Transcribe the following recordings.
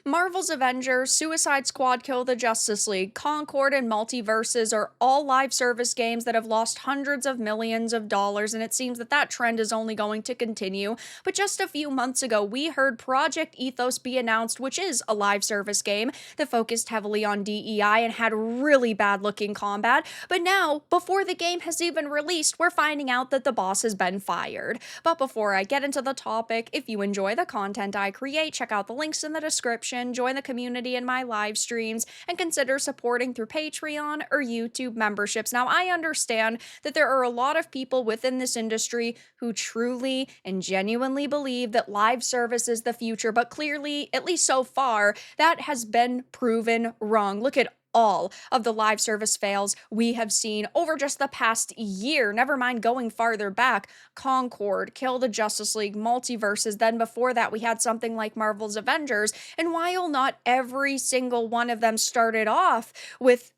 Marvel's Avengers, Suicide Squad Kill the Justice League, Concord, and Multiverses are all live service games that have lost hundreds of millions of dollars, and it seems that that trend is only going to continue. But just a few months ago, we heard Project Ethos be announced, which is a live service game that focused heavily on DEI and had really bad looking combat. But now, before the game has even released, we're finding out that the boss has been fired. But before I get into the topic, if you enjoy the content I create, check out the links in the description, join the community in my live streams, and consider supporting through Patreon or YouTube memberships. Now, I understand that there are a lot of people within this industry who truly and genuinely believe that live service is the future, but clearly, at least so far, that has been proven wrong. Look at all of the live service fails we have seen over just the past year, never mind going farther back. Concord, Kill the Justice League, Multiverses, then before that we had something like Marvel's Avengers, and while not every single one of them started off with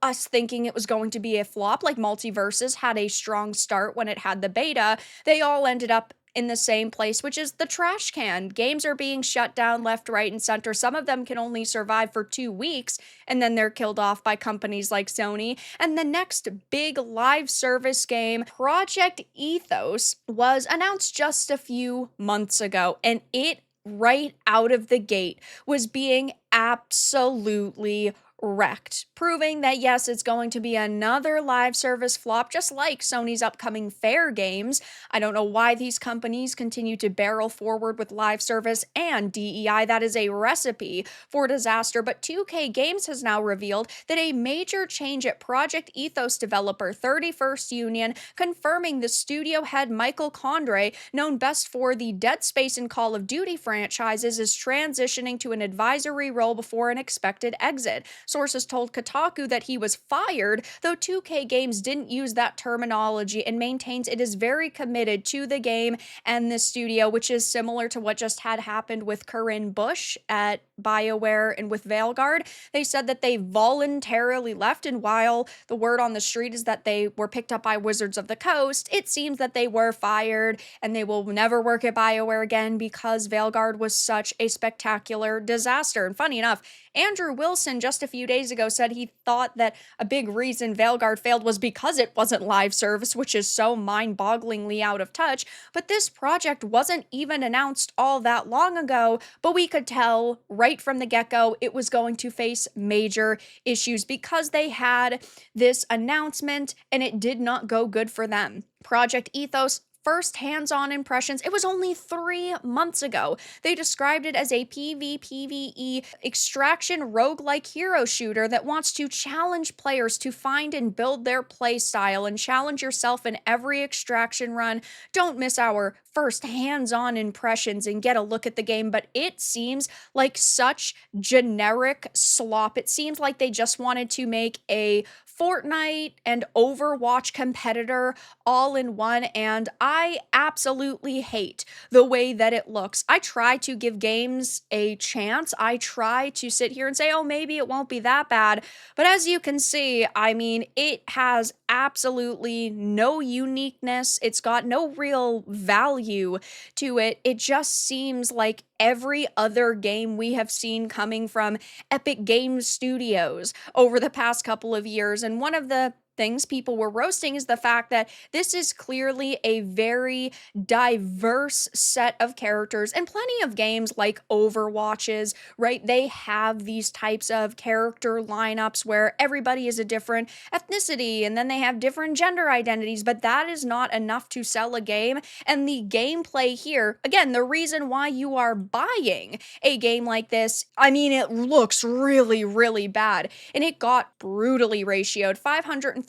us thinking it was going to be a flop, like Multiverses had a strong start when it had the beta, they all ended up in the same place, which is the trash can. Games are being shut down left, right, and center. Some of them can only survive for 2 weeks, and then they're killed off by companies like Sony. And the next big live service game, Project Ethos, was announced just a few months ago, and it right out of the gate was being absolutely wrecked, proving that yes, it's going to be another live service flop, just like Sony's upcoming Fair games. I don't know why these companies continue to barrel forward with live service and DEI. That is a recipe for disaster. But 2K Games has now revealed that a major change at Project Ethos developer 31st Union, confirming the studio head Michael Condrey, known best for the Dead Space and Call of Duty franchises, is transitioning to an advisory role before an expected exit. Sources told Kotaku that he was fired, though 2K Games didn't use that terminology and maintains it is very committed to the game and the studio, which is similar to what just had happened with Corinne Bush at BioWare and with Veilguard. They said that they voluntarily left, and while the word on the street is that they were picked up by Wizards of the Coast, it seems that they were fired and they will never work at BioWare again because Veilguard was such a spectacular disaster. And funny enough, Andrew Wilson just a few days ago said he thought that a big reason Veilguard failed was because it wasn't live service, which is so mind-bogglingly out of touch. But this project wasn't even announced all that long ago, but we could tell right from the get-go it was going to face major issues because they had this announcement and it did not go good for them. Project Ethos, first hands-on impressions, it was only 3 months ago. They described it as a PvPvE extraction roguelike hero shooter that wants to challenge players to find and build their playstyle and challenge yourself in every extraction run. Don't miss our first hands-on impressions and get a look at the game, but it seems like such generic slop. It seems like they just wanted to make a Fortnite and Overwatch competitor all in one, and I absolutely hate the way that it looks. I try to give games a chance. I try to sit here and say, oh, maybe it won't be that bad. But as you can see, I mean, it has absolutely no uniqueness. It's got no real value to it. It just seems like every other game we have seen coming from Epic Games Studios over the past couple of years. And one of the things people were roasting is the fact that this is clearly a very diverse set of characters, and plenty of games like Overwatches, right? They have these types of character lineups where everybody is a different ethnicity and then they have different gender identities, but that is not enough to sell a game. And the gameplay here, again, the reason why you are buying a game like this, I mean, it looks really, really bad, and it got brutally ratioed 538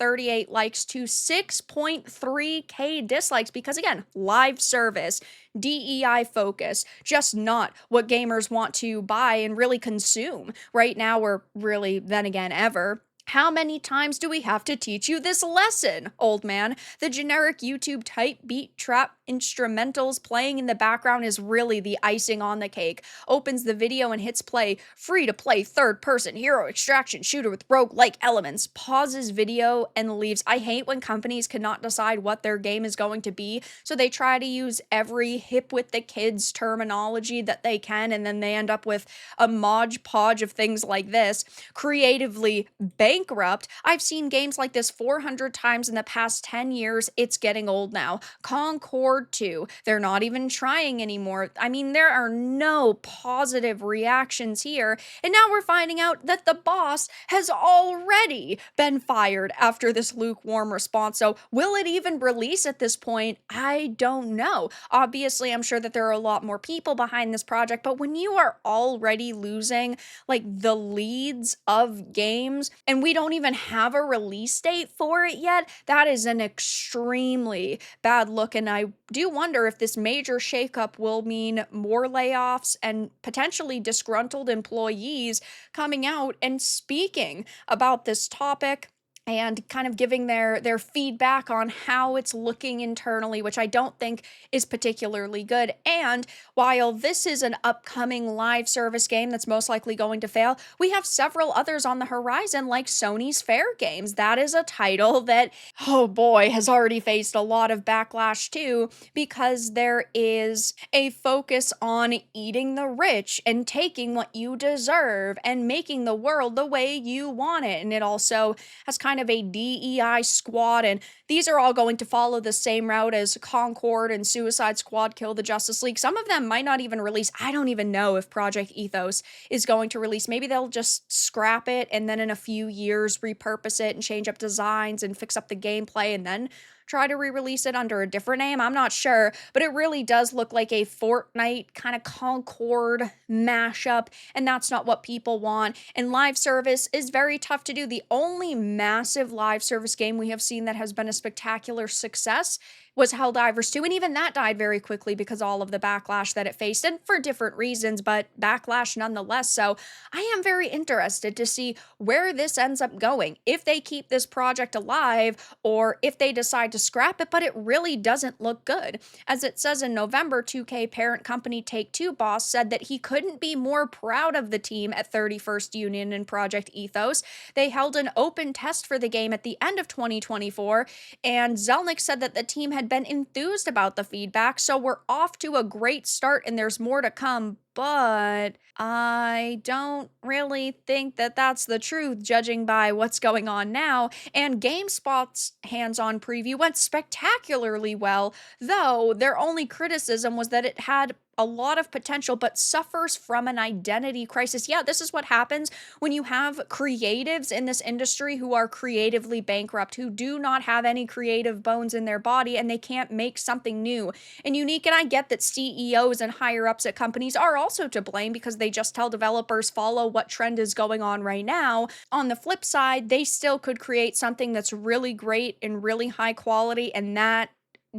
likes to 6.3k dislikes because, again, live service, DEI focus, just not what gamers want to buy and really consume right now, or really then again ever. How many times do we have to teach you this lesson, old man? The generic YouTube type beat trap instrumentals playing in the background is really the icing on the cake. Opens the video and hits play. Free to play third person hero extraction shooter with rogue-like elements. Pauses video and leaves. I hate when companies cannot decide what their game is going to be, so they try to use every hip with the kids terminology that they can, and then they end up with a modge podge of things like this. Creatively bankrupt. I've seen games like this 400 times in the past 10 years. It's getting old now. Concord 2. They're not even trying anymore. I mean, there are no positive reactions here. And now we're finding out that the boss has already been fired after this lukewarm response. So will it even release at this point? I don't know. Obviously, I'm sure that there are a lot more people behind this project, but when you are already losing like the leads of games and we don't even have a release date for it yet, that is an extremely bad look. And I do wonder if this major shakeup will mean more layoffs and potentially disgruntled employees coming out and speaking about this topic and kind of giving their feedback on how it's looking internally, which I don't think is particularly good. And while this is an upcoming live service game that's most likely going to fail, we have several others on the horizon, like Sony's Fair Games. That is a title that, oh boy, has already faced a lot of backlash too, because there is a focus on eating the rich and taking what you deserve and making the world the way you want it. And it also has kind of a DEI squad, and these are all going to follow the same route as Concord and Suicide Squad Kill the Justice League. Some of them might not even release. I don't even know if Project Ethos is going to release. Maybe they'll just scrap it and then in a few years repurpose it and change up designs and fix up the gameplay and then try to re-release it under a different name. I'm not sure, but it really does look like a Fortnite kind of Concord mashup, and that's not what people want. And live service is very tough to do. The only massive live service game we have seen that has been a spectacular success was Helldivers 2, and even that died very quickly because all of the backlash that it faced, and for different reasons, but backlash nonetheless. So I am very interested to see where this ends up going, if they keep this project alive or if they decide to scrap it, but it really doesn't look good. As it says in November, 2K parent company Take-Two boss said that he couldn't be more proud of the team at 31st Union and Project Ethos. They held an open test for the game at the end of 2024, and Zelnick said that the team had been enthused about the feedback, so we're off to a great start and there's more to come, but I don't really think that that's the truth, judging by what's going on now. And GameSpot's hands-on preview went spectacularly well, though their only criticism was that it had a lot of potential, but suffers from an identity crisis. Yeah, this is what happens when you have creatives in this industry who are creatively bankrupt, who do not have any creative bones in their body, and they can't make something new and unique. And I get that CEOs and higher ups at companies are also to blame because they just tell developers follow what trend is going on right now. On the flip side, they still could create something that's really great and really high quality, and that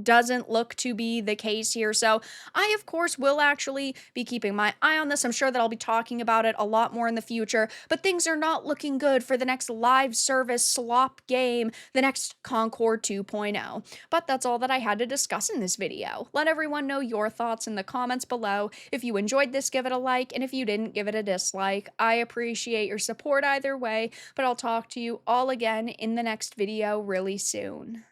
doesn't look to be the case here. So I, of course, will actually be keeping my eye on this. I'm sure that I'll be talking about it a lot more in the future, but things are not looking good for the next live service slop game, the next Concord 2.0. But that's all that I had to discuss in this video. Let everyone know your thoughts in the comments below. If you enjoyed this, give it a like, and if you didn't, give it a dislike. I appreciate your support either way, but I'll talk to you all again in the next video really soon.